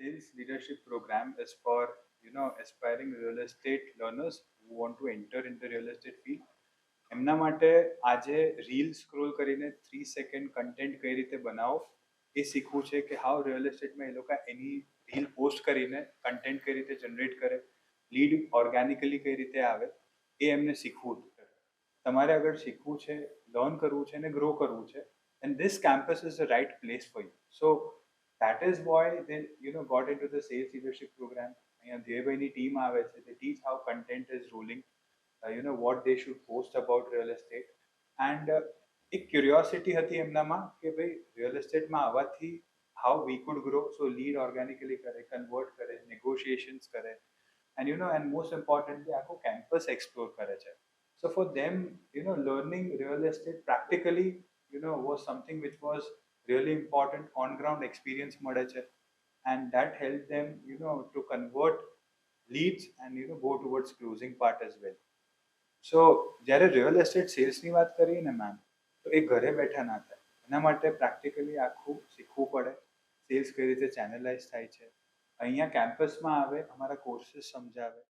sales leadership program is for aspiring real estate learners who want to enter into real estate field. એમના માટે આજે reel scroll કરીને 3 second content કઈ રીતે બનાવો એ શીખવું છે કે હાઉ રિયલ એસ્ટેટમાં એ લોકો એની રીલ પોસ્ટ કરીને કન્ટેન્ટ કઈ રીતે જનરેટ કરે, લીડ ઓર્ગેનિકલી કઈ રીતે આવે એ એમને શીખવું છે. તમારે અગર શીખવું છે, લર્ન કરવું છે અને ગ્રો કરવું છે, and this campus is the right place for you. So that is why they got into the sales leadership program. અહીંયા ધ્યેયભાઈની ટીમ આવે છે, they teach how content is rolling, what they should post about real estate. And એક curiosity હતી એમનામાં કે ભાઈ real એસ્ટેટમાં આવવાથી how we could grow. So lead organically કરે, કન્વર્ટ કરે, negotiations કરે, and most importantly આખું campus explore કરે છે. So for them, learning real estate practically, was something which was really important. On ground experience મળે છે, and that helped them, to convert leads and go towards closing part as well. સો જ્યારે real estate સેલ્સની વાત કરીએ ને ma'am, તો એ ઘરે બેઠા ના થાય. એના માટે પ્રેક્ટિકલી આખું શીખવું પડે. સેલ્સ કઈ રીતે ચેનલાઇઝ થાય છે, અહીંયા કેમ્પસમાં આવે, અમારા કોર્સીસ સમજાવે,